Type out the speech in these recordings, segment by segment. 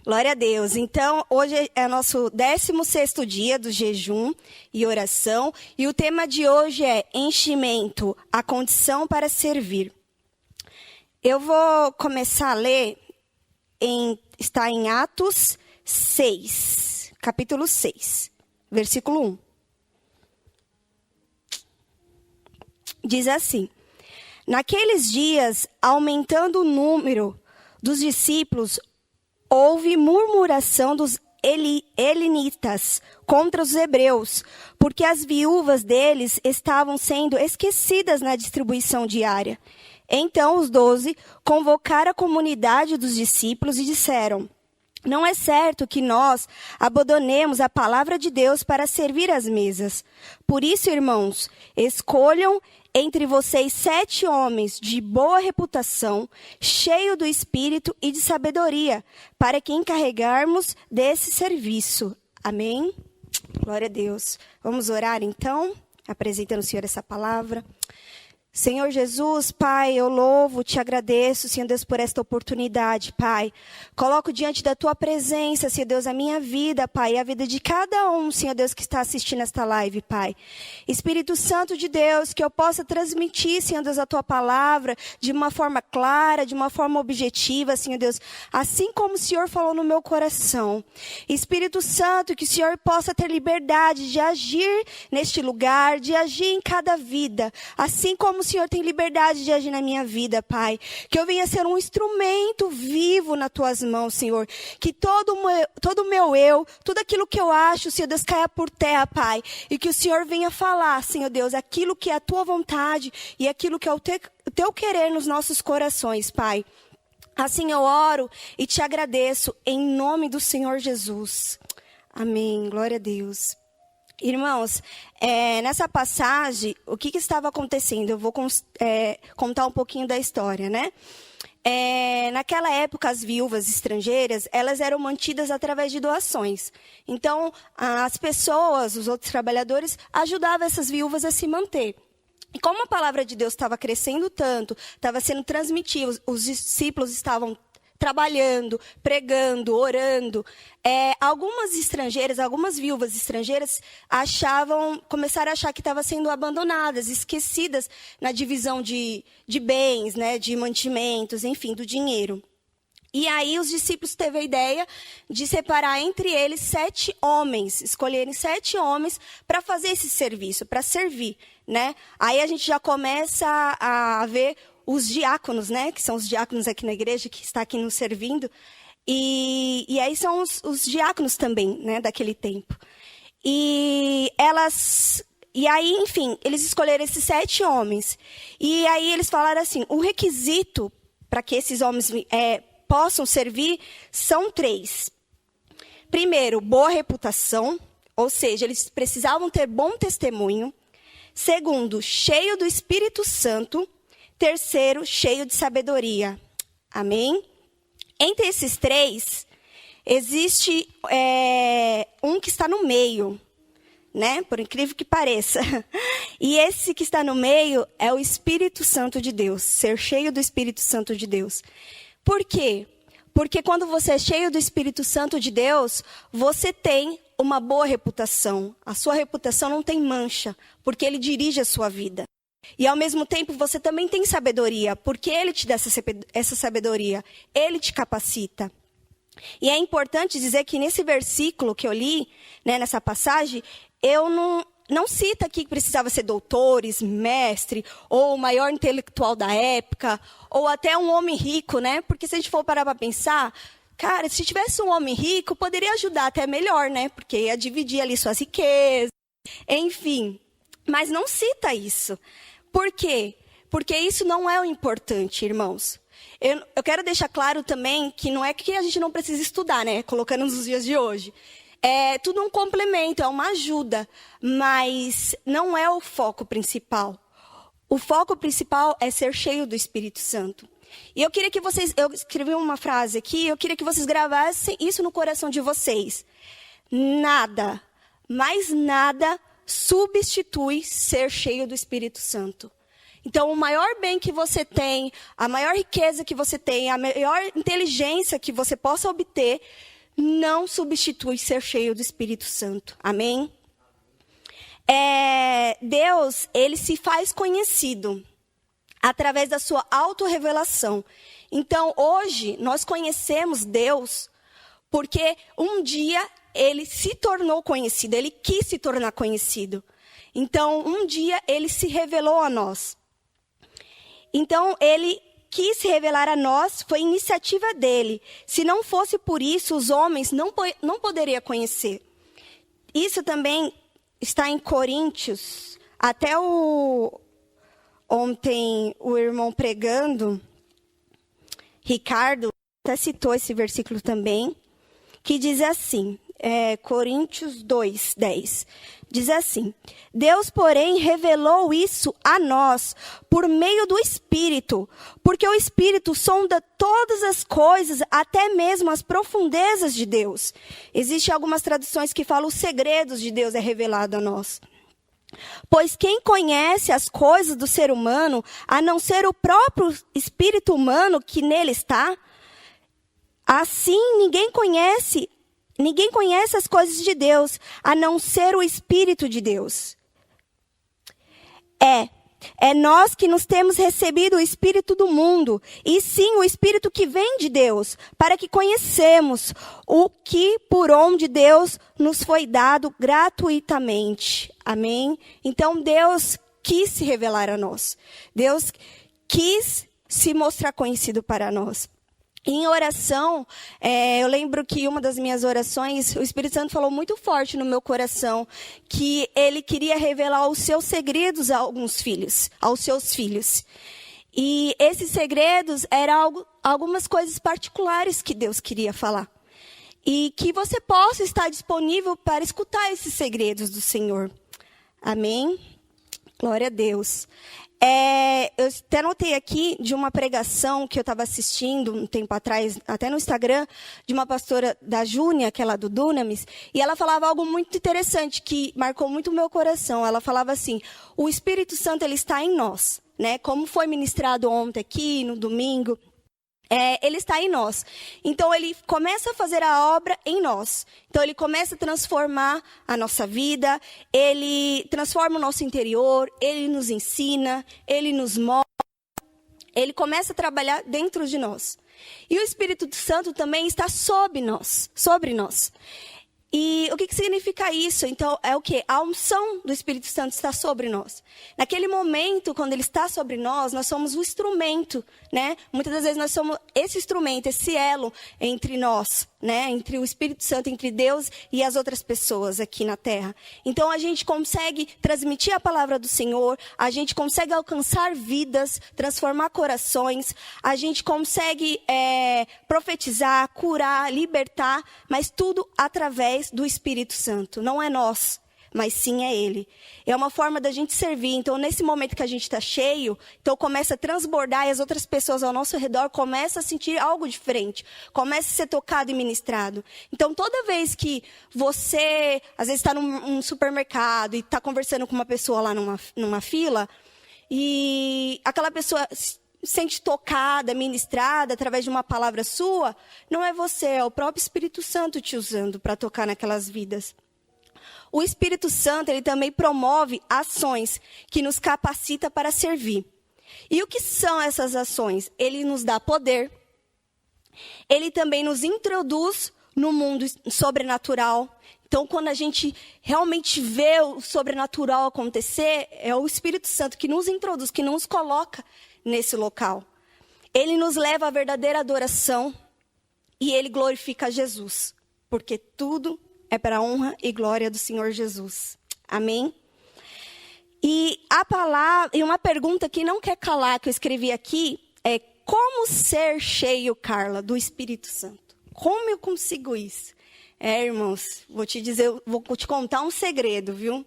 Glória a Deus. Então, hoje é nosso 16º dia do jejum e oração. E o tema de hoje é enchimento, a condição para servir. Eu vou começar a ler, está em Atos 6, capítulo 6, versículo 1. Diz assim: naqueles dias, aumentando o número dos discípulos, houve murmuração dos helenitas contra os hebreus, porque as viúvas deles estavam sendo esquecidas na distribuição diária. Então os 12 convocaram a comunidade dos discípulos e disseram: não é certo que nós abandonemos a palavra de Deus para servir às mesas. Por isso, irmãos, escolham entre vocês 7 homens de boa reputação, cheios do Espírito e de sabedoria, para que encarregarmos desse serviço. Amém? Glória a Deus. Vamos orar então, apresentando ao Senhor essa palavra. Senhor Jesus, Pai, eu louvo, te agradeço, Senhor Deus, por esta oportunidade, Pai. Coloco diante da tua presença, Senhor Deus, a minha vida, Pai, e a vida de cada um, Senhor Deus, que está assistindo esta live, Pai. Espírito Santo de Deus, que eu possa transmitir, Senhor Deus, a tua palavra de uma forma clara, de uma forma objetiva, Senhor Deus, assim como o Senhor falou no meu coração. Espírito Santo, que o Senhor possa ter liberdade de agir neste lugar, de agir em cada vida, assim como o Senhor tem liberdade de agir na minha vida, Pai. Que eu venha ser um instrumento vivo nas tuas mãos, Senhor. Que todo o meu eu, tudo aquilo que eu acho, Senhor Deus, caia por terra, Pai. E que o Senhor venha falar, Senhor Deus, aquilo que é a tua vontade e aquilo que é o teu querer nos nossos corações, Pai. Assim eu oro e te agradeço em nome do Senhor Jesus. Amém. Glória a Deus. Irmãos, nessa passagem, o que estava acontecendo? Eu vou contar um pouquinho da história, né? Naquela época, as viúvas estrangeiras, elas eram mantidas através de doações. Então, as pessoas, os outros trabalhadores, ajudavam essas viúvas a se manter. E como a palavra de Deus estava crescendo tanto, estava sendo transmitida, os discípulos estavam trabalhando, pregando, orando. Algumas viúvas estrangeiras começaram a achar que estavam sendo abandonadas, esquecidas na divisão de bens, né, de mantimentos, enfim, do dinheiro. E aí os discípulos teve a ideia de separar entre eles 7 homens, escolherem 7 homens para fazer esse serviço, para servir, né? Aí a gente já começa a ver os diáconos, né, que são os diáconos aqui na igreja, que está aqui nos servindo. E aí são os diáconos também, né, daquele tempo. E aí, enfim, eles escolheram esses 7 homens. E aí eles falaram assim, o requisito para que esses homens possam servir são 3. Primeiro, boa reputação, ou seja, eles precisavam ter bom testemunho. Segundo, cheio do Espírito Santo. Terceiro, cheio de sabedoria. Amém? Entre esses 3, existe um que está no meio, né? Por incrível que pareça. E esse que está no meio é o Espírito Santo de Deus, ser cheio do Espírito Santo de Deus. Por quê? Porque quando você é cheio do Espírito Santo de Deus, você tem uma boa reputação. A sua reputação não tem mancha, porque ele dirige a sua vida. E ao mesmo tempo você também tem sabedoria, porque ele te dá essa sabedoria, ele te capacita. E é importante dizer que nesse versículo que eu li, né, nessa passagem, eu não cita aqui que precisava ser doutores, mestre, ou o maior intelectual da época, ou até um homem rico, né? Porque se a gente for parar para pensar, cara, se tivesse um homem rico, poderia ajudar até melhor, né? Porque ia dividir ali suas riquezas, enfim. Mas não cita isso. Por quê? Porque isso não é o importante, irmãos. Eu quero deixar claro também que não é que a gente não precisa estudar, né? Colocando nos dias de hoje. É tudo um complemento, é uma ajuda. Mas não é o foco principal. O foco principal é ser cheio do Espírito Santo. E eu queria que vocês... Eu escrevi uma frase aqui, eu queria que vocês gravassem isso no coração de vocês. Nada, mais nada substitui ser cheio do Espírito Santo. Então, o maior bem que você tem, a maior riqueza que você tem, a maior inteligência que você possa obter, não substitui ser cheio do Espírito Santo. Amém? Deus, ele se faz conhecido através da sua autorrevelação. Então, hoje, nós conhecemos Deus porque um dia ele se tornou conhecido, ele quis se tornar conhecido. Então, um dia ele se revelou a nós. Então, ele quis se revelar a nós, foi iniciativa dele. Se não fosse por isso, os homens não poderiam conhecer. Isso também está em Coríntios. Até ontem o irmão pregando, Ricardo, até citou esse versículo também, que diz assim, Coríntios 2, 10. Diz assim: Deus, porém, revelou isso a nós por meio do Espírito, porque o Espírito sonda todas as coisas, até mesmo as profundezas de Deus. Existem algumas traduções que falam os segredos de Deus é revelado a nós. Pois quem conhece as coisas do ser humano, a não ser o próprio espírito humano que nele está? Assim, ninguém conhece as coisas de Deus, a não ser o Espírito de Deus. É nós que nos temos recebido o Espírito do mundo, e sim o Espírito que vem de Deus, para que conhecemos o que por onde Deus nos foi dado gratuitamente. Amém? Então Deus quis se revelar a nós. Deus quis se mostrar conhecido para nós. Em oração, eu lembro que uma das minhas orações, o Espírito Santo falou muito forte no meu coração, que ele queria revelar os seus segredos aos seus filhos. E esses segredos eram algumas coisas particulares que Deus queria falar. E que você possa estar disponível para escutar esses segredos do Senhor. Amém? Glória a Deus. Eu até notei aqui de uma pregação que eu estava assistindo um tempo atrás, até no Instagram, de uma pastora da Júnia, que é lá do Dunamis, e ela falava algo muito interessante, que marcou muito o meu coração. Ela falava assim, o Espírito Santo ele está em nós, né? Como foi ministrado ontem aqui, no domingo. Ele está em nós. Então, ele começa a fazer a obra em nós. Então, ele começa a transformar a nossa vida, ele transforma o nosso interior, ele nos ensina, ele nos mostra, ele começa a trabalhar dentro de nós. E o Espírito Santo também está sobre nós. E o que significa isso? Então, é o quê? A unção do Espírito Santo está sobre nós. Naquele momento, quando ele está sobre nós somos o instrumento, né? Muitas das vezes nós somos esse instrumento, esse elo entre nós, né? Entre o Espírito Santo, entre Deus e as outras pessoas aqui na Terra. Então, a gente consegue transmitir a palavra do Senhor, a gente consegue alcançar vidas, transformar corações, a gente consegue profetizar, curar, libertar, mas tudo através do Espírito Santo. Não é nós, mas sim é Ele. É uma forma da gente servir. Então, nesse momento que a gente está cheio, então começa a transbordar e as outras pessoas ao nosso redor começam a sentir algo diferente. Começa a ser tocado e ministrado. Então, toda vez que você, às vezes, está num supermercado e está conversando com uma pessoa lá numa fila, e aquela pessoa sente tocada, ministrada através de uma palavra sua, não é você, é o próprio Espírito Santo te usando para tocar naquelas vidas. O Espírito Santo, ele também promove ações que nos capacita para servir. E o que são essas ações? Ele nos dá poder, ele também nos introduz no mundo sobrenatural. Então, quando a gente realmente vê o sobrenatural acontecer, é o Espírito Santo que nos introduz, que nos coloca nesse local. Ele nos leva à verdadeira adoração e ele glorifica Jesus, porque tudo é para a honra e glória do Senhor Jesus. Amém? E uma pergunta que não quer calar, que eu escrevi aqui, é como ser cheio, Carla, do Espírito Santo? Como eu consigo isso? Irmãos, vou te contar um segredo, viu?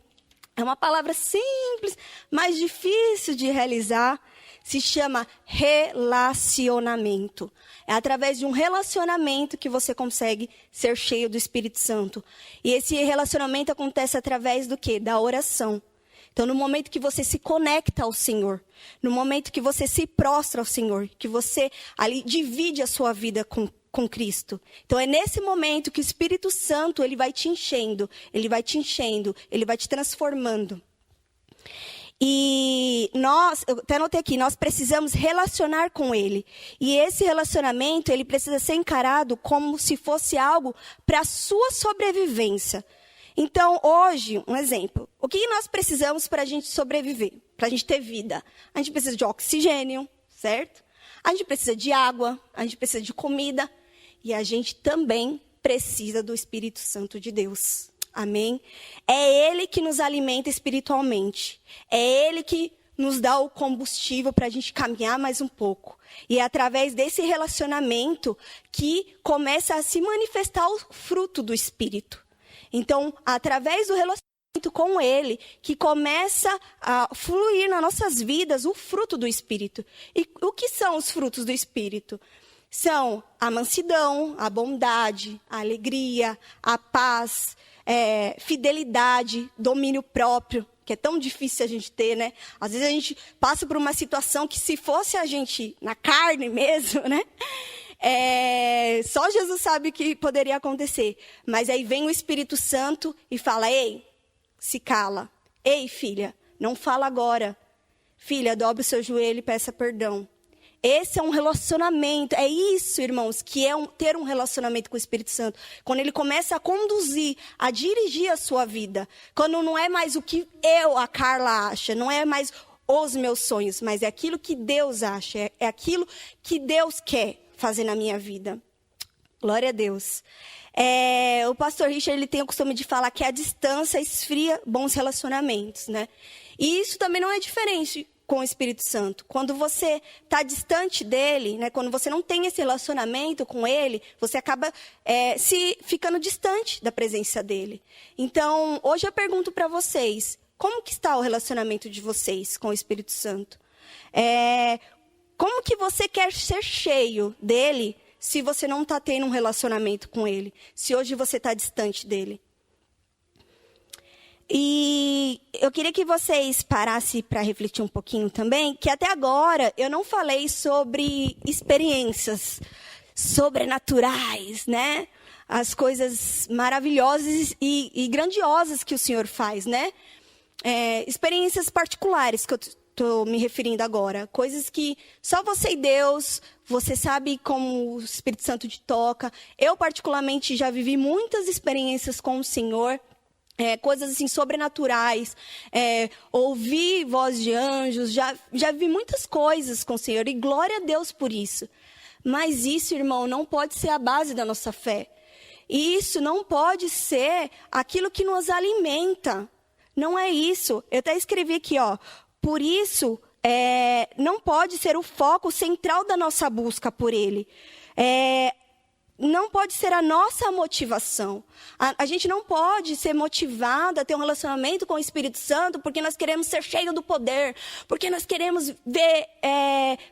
É uma palavra simples, mas difícil de realizar. Se chama relacionamento. É através de um relacionamento que você consegue ser cheio do Espírito Santo. E esse relacionamento acontece através do quê? Da oração. Então, no momento que você se conecta ao Senhor, no momento que você se prostra ao Senhor, que você ali divide a sua vida com Cristo. Então, é nesse momento que o Espírito Santo, ele vai te enchendo, ele vai te transformando. E nós, eu até anotei aqui, nós precisamos relacionar com Ele. E esse relacionamento, ele precisa ser encarado como se fosse algo para a sua sobrevivência. Então, hoje, um exemplo. O que nós precisamos para a gente sobreviver? Para a gente ter vida? A gente precisa de oxigênio, certo? A gente precisa de água, a gente precisa de comida. E a gente também precisa do Espírito Santo de Deus. Amém? É Ele que nos alimenta espiritualmente. É Ele que nos dá o combustível para a gente caminhar mais um pouco. E é através desse relacionamento que começa a se manifestar o fruto do Espírito. Então, através do relacionamento com Ele, que começa a fluir nas nossas vidas o fruto do Espírito. E o que são os frutos do Espírito? São a mansidão, a bondade, a alegria, a paz, fidelidade, domínio próprio, que é tão difícil a gente ter, né? Às vezes a gente passa por uma situação que se fosse a gente na carne mesmo, né? Só Jesus sabe o que poderia acontecer. Mas aí vem o Espírito Santo e fala, ei, se cala. Ei, filha, não fala agora. Filha, dobre o seu joelho e peça perdão. Esse é um relacionamento, é isso, irmãos, que é ter um relacionamento com o Espírito Santo. Quando ele começa a conduzir, a dirigir a sua vida. Quando não é mais o que a Carla, acha, não é mais os meus sonhos, mas é aquilo que Deus acha, é aquilo que Deus quer fazer na minha vida. Glória a Deus. O pastor Richard, ele tem o costume de falar que a distância esfria bons relacionamentos, né? E isso também não é diferente com o Espírito Santo. Quando você está distante dele, né, quando você não tem esse relacionamento com ele, você acaba se ficando distante da presença dele. Então, hoje eu pergunto para vocês, como que está o relacionamento de vocês com o Espírito Santo? Como que você quer ser cheio dele se você não está tendo um relacionamento com ele? Se hoje você está distante dele? E eu queria que vocês parassem para refletir um pouquinho também, que até agora eu não falei sobre experiências sobrenaturais, né? As coisas maravilhosas e grandiosas que o Senhor faz, né? Experiências particulares que eu estou me referindo agora. Coisas que só você e Deus, você sabe como o Espírito Santo te toca. Eu, particularmente, já vivi muitas experiências com o Senhor. Coisas assim sobrenaturais, ouvir voz de anjos, já vi muitas coisas com o Senhor, e glória a Deus por isso. Mas isso, irmão, não pode ser a base da nossa fé. E isso não pode ser aquilo que nos alimenta. Não é isso. Eu até escrevi aqui, ó. Por isso, não pode ser o foco central da nossa busca por Ele. Não pode ser a nossa motivação. A gente não pode ser motivada a ter um relacionamento com o Espírito Santo porque nós queremos ser cheios do poder, porque nós queremos ver,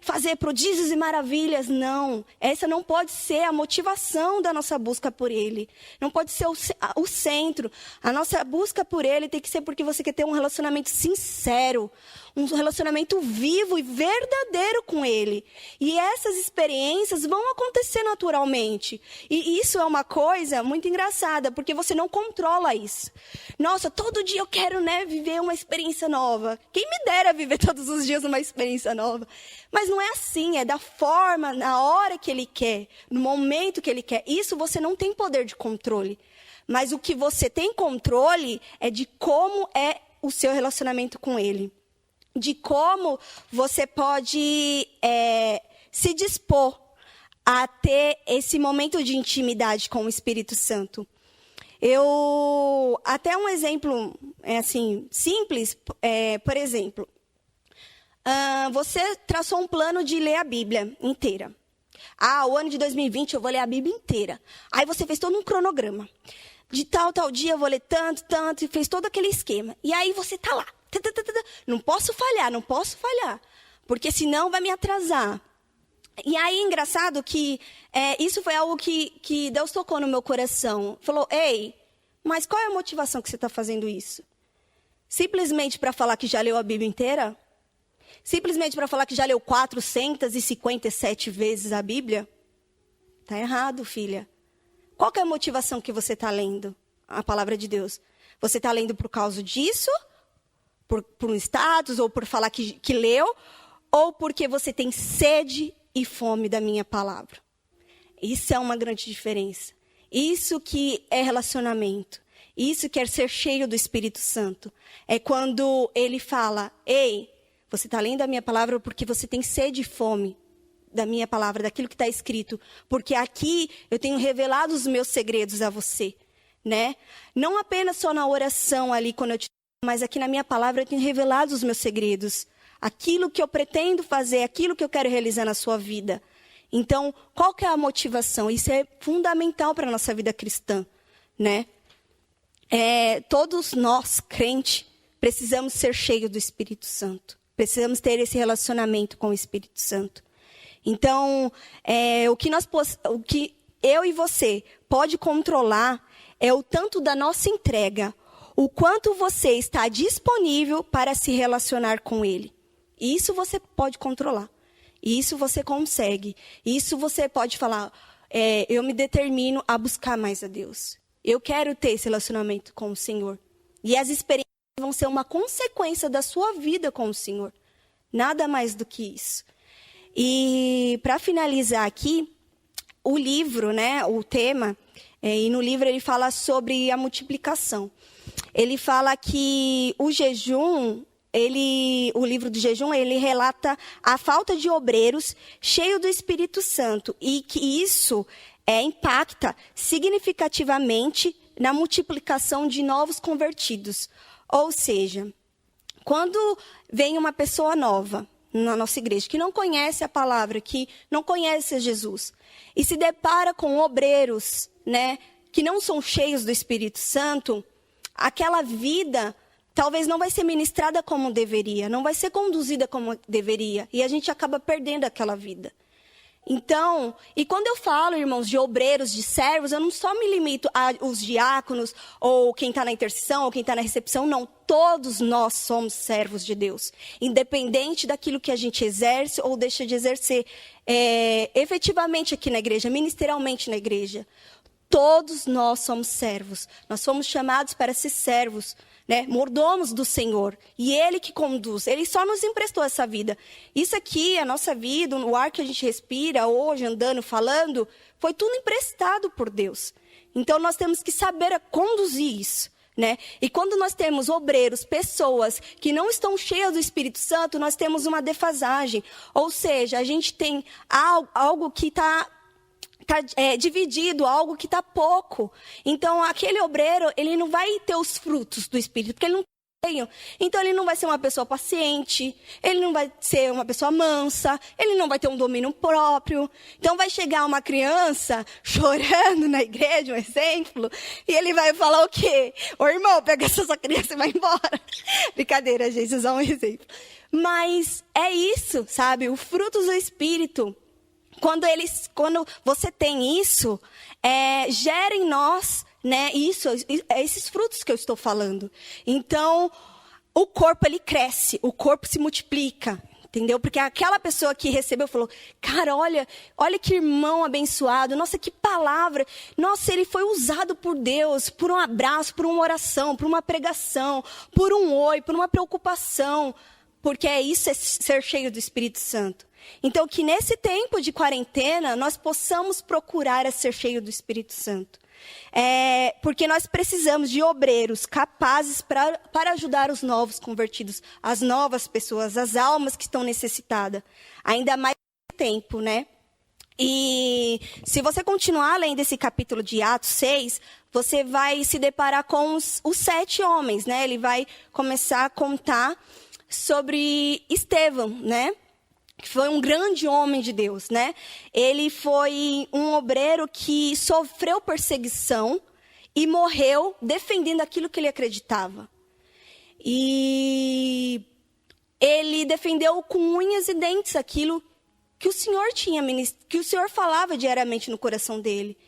fazer prodígios e maravilhas. Não, essa não pode ser a motivação da nossa busca por Ele. Não pode ser o centro. A nossa busca por Ele tem que ser porque você quer ter um relacionamento sincero, um relacionamento vivo e verdadeiro com Ele. E essas experiências vão acontecer naturalmente. E isso é uma coisa muito engraçada, porque você não controla isso. Nossa, todo dia eu quero, viver uma experiência nova. Quem me dera viver todos os dias uma experiência nova. Mas não é assim, é da forma, na hora que Ele quer, no momento que Ele quer. Isso você não tem poder de controle. Mas o que você tem controle é de como é o seu relacionamento com Ele. De como você pode se dispor a ter esse momento de intimidade com o Espírito Santo. Até um exemplo assim, simples, por exemplo, você traçou um plano de ler a Bíblia inteira. O ano de 2020 eu vou ler a Bíblia inteira. Aí você fez todo um cronograma. De tal dia eu vou ler tanto, e fez todo aquele esquema. E aí você está lá. Não posso falhar, porque senão vai me atrasar. E aí, engraçado que isso foi algo que Deus tocou no meu coração. Falou, ei, mas qual é a motivação que você está fazendo isso? Simplesmente para falar que já leu a Bíblia inteira? Simplesmente para falar que já leu 457 vezes a Bíblia? Está errado, filha. Qual que é a motivação que você está lendo a palavra de Deus? Você está lendo por causa disso? Por um status? Ou por falar que leu? Ou porque você tem sede e fome da minha palavra? Isso é uma grande diferença. Isso que é relacionamento. Isso que é ser cheio do Espírito Santo. É quando ele fala, ei, você está lendo a minha palavra porque você tem sede e fome da minha palavra, daquilo que está escrito. Porque aqui eu tenho revelado os meus segredos a você, né? Não apenas só na oração ali, quando eu te... mas aqui na minha palavra eu tenho revelado os meus segredos. Aquilo que eu pretendo fazer, aquilo que eu quero realizar na sua vida. Então, qual que é a motivação? Isso é fundamental para a nossa vida cristã, né? Todos nós, crentes, precisamos ser cheios do Espírito Santo. Precisamos ter esse relacionamento com o Espírito Santo. Então, o que eu e você pode controlar é o tanto da nossa entrega, o quanto você está disponível para se relacionar com Ele. Isso você pode controlar. Isso você consegue. Isso você pode falar, eu me determino a buscar mais a Deus. Eu quero ter esse relacionamento com o Senhor. E as experiências vão ser uma consequência da sua vida com o Senhor. Nada mais do que isso. E para finalizar aqui, o livro, né, o tema, e no livro ele fala sobre a multiplicação. Ele fala que o jejum, o livro do jejum, ele relata a falta de obreiros cheios do Espírito Santo. E que isso impacta significativamente na multiplicação de novos convertidos. Ou seja, quando vem uma pessoa nova na nossa igreja, que não conhece a palavra, que não conhece Jesus, e se depara com obreiros, né, que não são cheios do Espírito Santo, aquela vida talvez não vai ser ministrada como deveria, não vai ser conduzida como deveria, e a gente acaba perdendo aquela vida. Então, e quando eu falo, irmãos, de obreiros, de servos, eu não só me limito aos diáconos, ou quem está na intercessão, ou quem está na recepção, não. Todos nós somos servos de Deus, independente daquilo que a gente exerce ou deixa de exercer efetivamente aqui na igreja, ministerialmente na igreja. Todos nós somos servos, nós fomos chamados para ser servos, né? Mordomos do Senhor, e Ele que conduz, Ele só nos emprestou essa vida. Isso aqui, a nossa vida, o ar que a gente respira hoje, andando, falando, foi tudo emprestado por Deus. Então nós temos que saber conduzir isso, né? E quando nós temos obreiros, pessoas que não estão cheias do Espírito Santo, nós temos uma defasagem, ou seja, a gente tem algo que está dividido, algo que está pouco. Então, aquele obreiro, ele não vai ter os frutos do Espírito, porque ele não tem. Então, ele não vai ser uma pessoa paciente, ele não vai ser uma pessoa mansa, ele não vai ter um domínio próprio. Então, vai chegar uma criança chorando na igreja, um exemplo, e ele vai falar o quê? Ô, irmão, pega essa sua criança e vai embora. Brincadeira, gente, usar um exemplo. Mas é isso, sabe? O fruto do Espírito. Quando você tem isso, gera em nós, né, esses frutos que eu estou falando. Então, o corpo ele cresce, o corpo se multiplica, entendeu? Porque aquela pessoa que recebeu falou, cara, olha que irmão abençoado, nossa, que palavra, nossa, ele foi usado por Deus, por um abraço, por uma oração, por uma pregação, por um oi, por uma preocupação, porque isso é ser cheio do Espírito Santo. Então, que nesse tempo de quarentena, nós possamos procurar a ser cheio do Espírito Santo. Porque nós precisamos de obreiros capazes para ajudar os novos convertidos, as novas pessoas, as almas que estão necessitadas. Ainda mais nesse tempo, né? E se você continuar lendo esse capítulo de Atos 6, você vai se deparar com os 7 homens, né? Ele vai começar a contar sobre Estevão, né? Que foi um grande homem de Deus, né? Ele foi um obreiro que sofreu perseguição e morreu defendendo aquilo que ele acreditava. E ele defendeu com unhas e dentes aquilo que o Senhor que o Senhor falava diariamente no coração dele.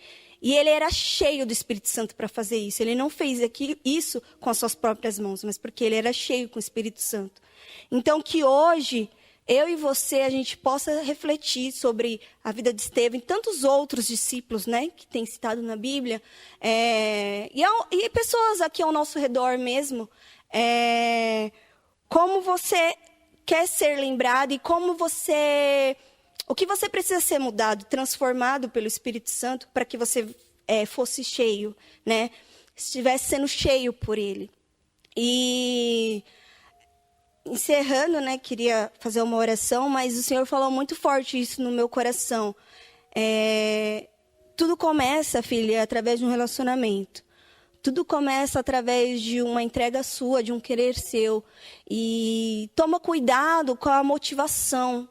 E ele era cheio do Espírito Santo para fazer isso. Ele não fez isso com as suas próprias mãos, mas porque ele era cheio com o Espírito Santo. Então, que hoje, eu e você, a gente possa refletir sobre a vida de Estevão e tantos outros discípulos, né, que tem citado na Bíblia, e pessoas aqui ao nosso redor mesmo, como você quer ser lembrado e o que você precisa ser mudado, transformado pelo Espírito Santo para que você fosse cheio, né? Estivesse sendo cheio por Ele. E encerrando, né? Queria fazer uma oração, mas o Senhor falou muito forte isso no meu coração. Tudo começa, filha, através de um relacionamento. Tudo começa através de uma entrega sua, de um querer seu. E toma cuidado com a motivação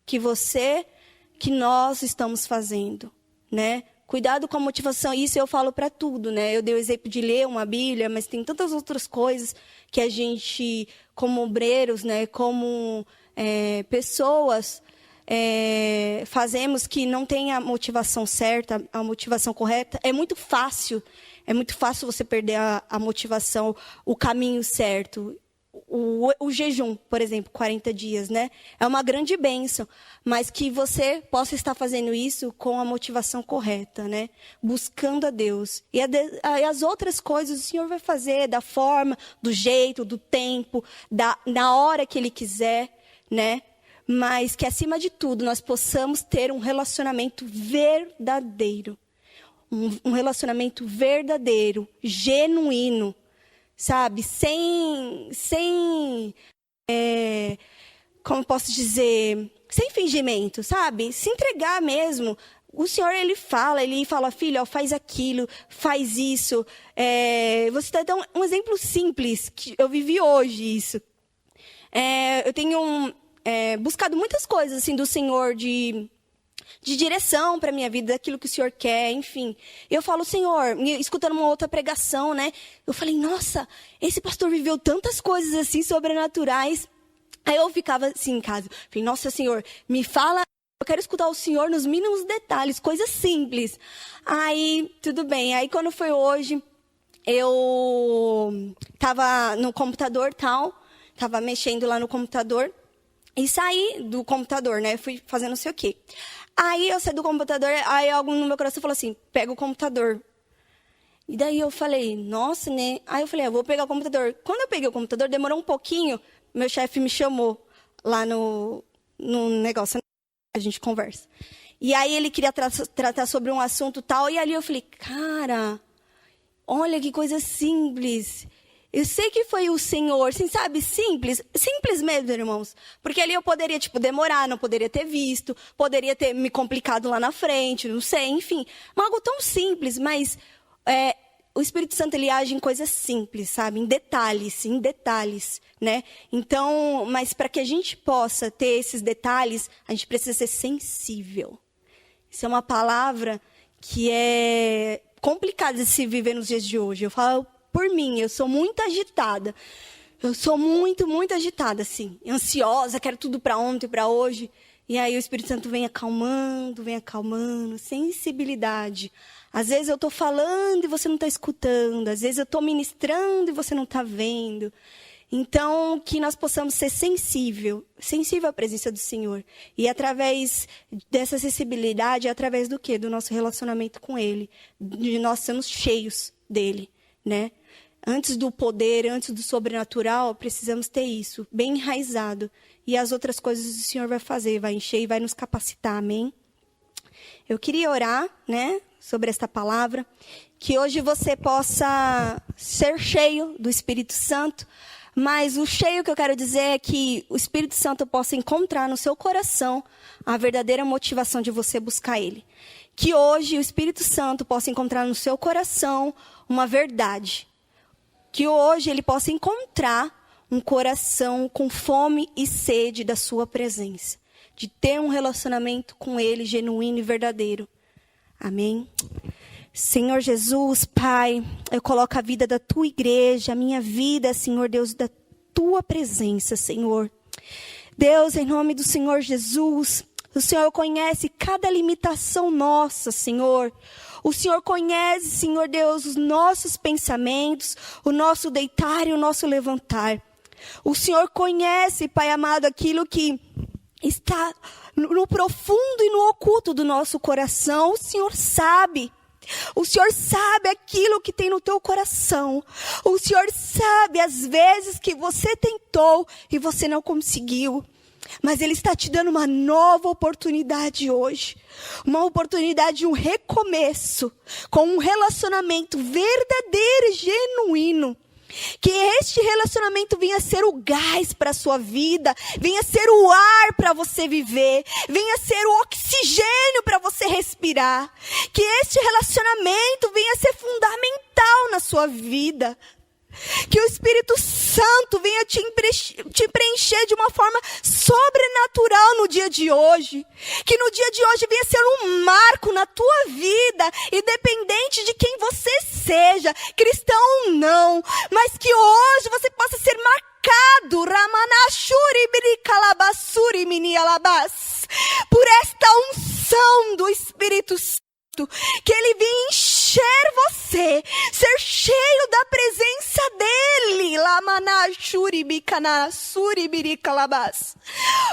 que nós estamos fazendo, né? Cuidado com a motivação, isso eu falo para tudo, né? Eu dei o exemplo de ler uma Bíblia, mas tem tantas outras coisas que a gente, como obreiros, né? Como pessoas, fazemos que não tem a motivação certa, a motivação correta. É muito fácil você perder a motivação, o caminho certo. O jejum, por exemplo, 40 dias, né? É uma grande bênção, mas que você possa estar fazendo isso com a motivação correta, né? Buscando a Deus. E as outras coisas o Senhor vai fazer da forma, do jeito, do tempo, na hora que Ele quiser, né? Mas que, acima de tudo, nós possamos ter um relacionamento verdadeiro. Um relacionamento verdadeiro, genuíno. Sabe, sem como posso dizer, sem fingimento, sabe? Se entregar mesmo. O Senhor, Ele fala, filho, ó, faz aquilo, faz isso. Você dá um exemplo simples, que eu vivi hoje isso. Eu tenho buscado muitas coisas assim do Senhor de direção para a minha vida, daquilo que o Senhor quer, enfim. Eu falo, Senhor, escutando uma outra pregação, né? Eu falei, nossa, esse pastor viveu tantas coisas assim, sobrenaturais. Aí eu ficava assim em casa. Falei, nossa, Senhor, me fala, eu quero escutar o Senhor nos mínimos detalhes, coisas simples. Aí, tudo bem. Aí, quando foi hoje, eu estava no computador tal, estava mexendo lá no computador, e saí do computador, né? Fui fazendo não sei o quê. Aí eu saí do computador, aí algo no meu coração falou assim, pega o computador. E daí eu falei, nossa, né? Aí eu falei, eu vou pegar o computador. Quando eu peguei o computador, demorou um pouquinho, meu chefe me chamou lá no negócio, a gente conversa. E aí ele queria tratar sobre um assunto tal, e ali eu falei, cara, olha que coisa simples. Eu sei que foi o Senhor, assim, sabe, simples mesmo, irmãos. Porque ali eu poderia, demorar, não poderia ter visto, poderia ter me complicado lá na frente, não sei, enfim. Algo tão simples, mas o Espírito Santo, ele age em coisas simples, sabe, em detalhes, né? Então, mas para que a gente possa ter esses detalhes, a gente precisa ser sensível. Isso é uma palavra que é complicada de se viver nos dias de hoje. Eu falo por mim, eu sou muito agitada. Eu sou muito, muito agitada, assim. Ansiosa, quero tudo para ontem, para hoje. E aí o Espírito Santo vem acalmando. Sensibilidade. Às vezes eu estou falando e você não está escutando. Às vezes eu estou ministrando e você não está vendo. Então, que nós possamos ser sensível à presença do Senhor. E através dessa sensibilidade, através do quê? Do nosso relacionamento com Ele. De nós sermos cheios dEle, né? Antes do poder, antes do sobrenatural, precisamos ter isso bem enraizado. E as outras coisas o Senhor vai fazer, vai encher e vai nos capacitar, amém? Eu queria orar, né, sobre esta palavra, que hoje você possa ser cheio do Espírito Santo, mas o cheio que eu quero dizer é que o Espírito Santo possa encontrar no seu coração a verdadeira motivação de você buscar Ele. Que hoje o Espírito Santo possa encontrar no seu coração uma verdade. Que hoje ele possa encontrar um coração com fome e sede da sua presença. De ter um relacionamento com Ele genuíno e verdadeiro. Amém? Senhor Jesus, Pai, eu coloco a vida da Tua igreja, a minha vida, Senhor Deus, da Tua presença, Senhor. Deus, em nome do Senhor Jesus, O Senhor conhece cada limitação nossa, Senhor. O Senhor conhece, Senhor Deus, os nossos pensamentos, o nosso deitar e o nosso levantar. O Senhor conhece, Pai amado, aquilo que está no profundo e no oculto do nosso coração. O Senhor sabe. O Senhor sabe aquilo que tem no teu coração. O Senhor sabe as vezes que você tentou e você não conseguiu. Mas Ele está te dando uma nova oportunidade hoje. Uma oportunidade de um recomeço. Com um relacionamento verdadeiro e genuíno. Que este relacionamento venha ser o gás para a sua vida, venha ser o ar para você viver, venha ser o oxigênio para você respirar. Que este relacionamento venha ser fundamental na sua vida. Que o Espírito Santo venha te preencher de uma forma sobrenatural no dia de hoje. Que no dia de hoje venha ser um marco na tua vida, independente de quem você seja, cristão ou não. Mas que hoje você possa ser marcado, por esta unção do Espírito Santo. Que Ele venha encher você, ser cheio da presença dEle.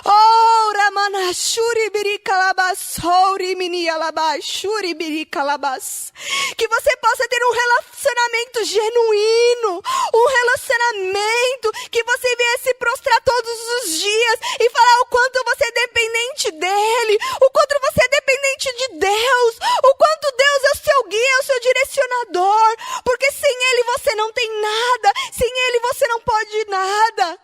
Oh, que você possa ter um relacionamento genuíno, um relacionamento que você venha se prostrar todos os dias e falar o quanto você é dependente dEle, o quanto você é dependente de Deus, o quanto Deus é o seu guia, é o seu direcionador, porque sem Ele você não tem nada, sem Ele você não pode nada.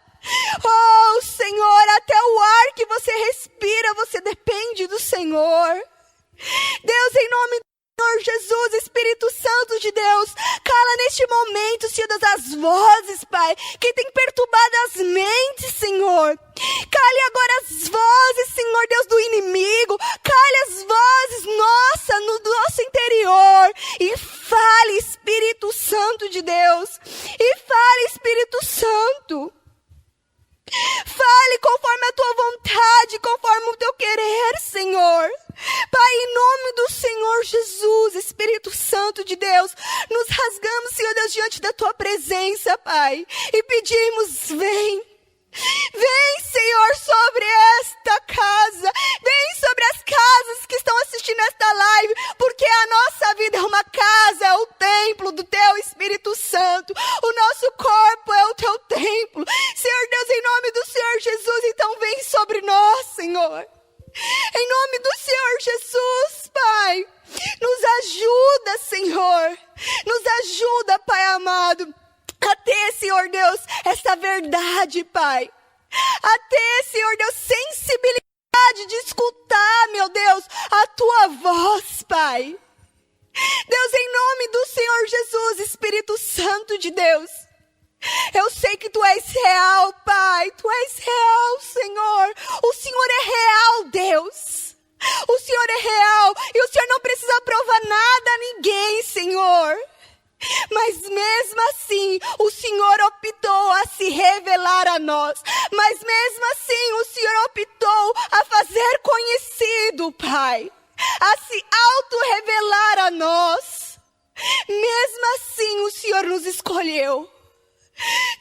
Oh, Senhor, até o ar que você respira, você depende do Senhor. Deus, em nome do Senhor Jesus, Espírito Santo de Deus, cala neste momento, Senhor Deus, as vozes, Pai, que tem perturbado as mentes, Senhor. Cale agora as vozes, Senhor Deus, do inimigo. Cale as vozes, nossa, no nosso interior. E fale, Espírito Santo de Deus. E fale, Espírito Santo. Fale conforme a tua vontade, conforme o teu querer, Senhor. Pai, em nome do Senhor Jesus, Espírito Santo de Deus, nos rasgamos, Senhor Deus, diante da tua presença, Pai, e pedimos, vem. Vem, Senhor, sobre esta casa. Vem sobre as casas que estão assistindo esta live, porque a nossa vida é uma casa, é o templo do teu Espírito Santo. O nosso corpo é o teu templo. Senhor Deus, em nome do Senhor Jesus, então vem sobre nós, Senhor. Em nome do Senhor Jesus, Pai, nos ajuda, Senhor. Nos ajuda, Pai amado, a ter, Senhor Deus, essa verdade, Pai. A ter, Senhor Deus, sensibilidade de escutar, meu Deus, a tua voz, Pai. Deus, em nome do Senhor Jesus, Espírito Santo de Deus, eu sei que Tu és real, Pai. Tu és real, Senhor. O Senhor é real, Deus. O Senhor é real e o Senhor não precisa provar nada a ninguém, Senhor. Mas mesmo assim, o Senhor optou a se revelar a nós. Mas mesmo assim, o Senhor optou a fazer conhecido, Pai. A se auto-revelar a nós. Mesmo assim, o Senhor nos escolheu.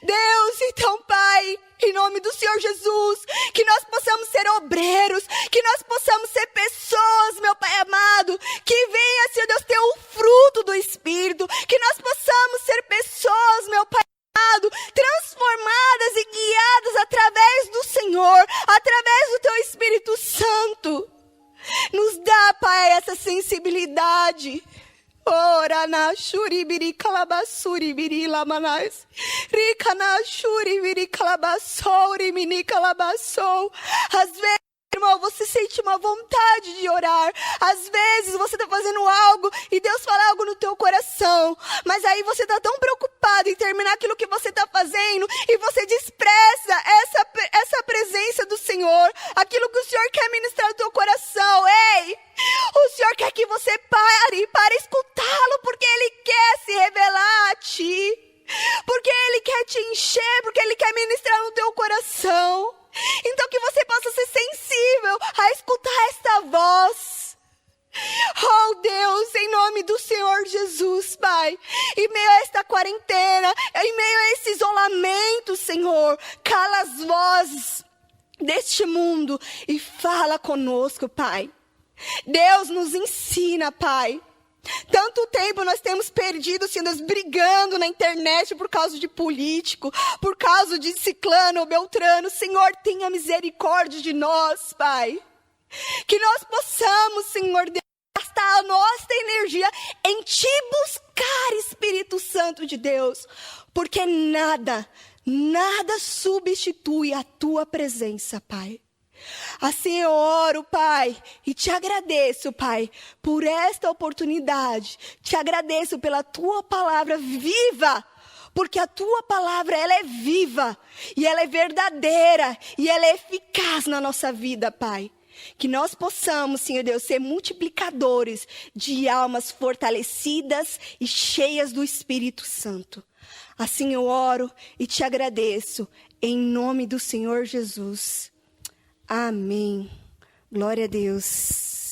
Deus, então, Pai, em nome do Senhor Jesus, que nós possamos ser obreiros, que nós possamos ser pessoas, meu Pai amado, que venha, Senhor Deus, ter o fruto do Espírito, que nós possamos ser pessoas, meu Pai amado, transformadas e guiadas através do Senhor, através do Teu Espírito Santo. Nos dá, Pai, essa sensibilidade. Ora na shuri biri calabasuri biri lamanais. Rica na shuri biri calabasori mini calabassou. Às vezes, irmão, você sente uma vontade de orar. Às vezes você está fazendo algo e Deus fala algo no teu coração. Mas aí você está tão preocupado em terminar aquilo que você está fazendo e você despreza essa presença do Senhor. Aquilo que o Senhor quer ministrar no teu coração. Ei! O Senhor quer que você pare para escutá-lo, porque Ele quer se revelar a ti. Porque Ele quer te encher, porque Ele quer ministrar no teu coração. Então que você possa ser sensível a escutar nome do Senhor Jesus, Pai. Em meio a esta quarentena, em meio a esse isolamento, Senhor, cala as vozes deste mundo e fala conosco, Pai. Deus nos ensina, Pai. Tanto tempo nós temos perdido, Senhor, brigando na internet por causa de político, por causa de ciclano ou beltrano. Senhor, tenha misericórdia de nós, Pai. Que nós possamos, Senhor Deus, gastar a nossa energia em Te buscar, Espírito Santo de Deus. Porque nada substitui a Tua presença, Pai. Assim eu oro, Pai, e Te agradeço, Pai, por esta oportunidade. Te agradeço pela Tua palavra viva, porque a Tua palavra, ela é viva, e ela é verdadeira, e ela é eficaz na nossa vida, Pai. Que nós possamos, Senhor Deus, ser multiplicadores de almas fortalecidas e cheias do Espírito Santo. Assim eu oro e Te agradeço, em nome do Senhor Jesus. Amém. Glória a Deus.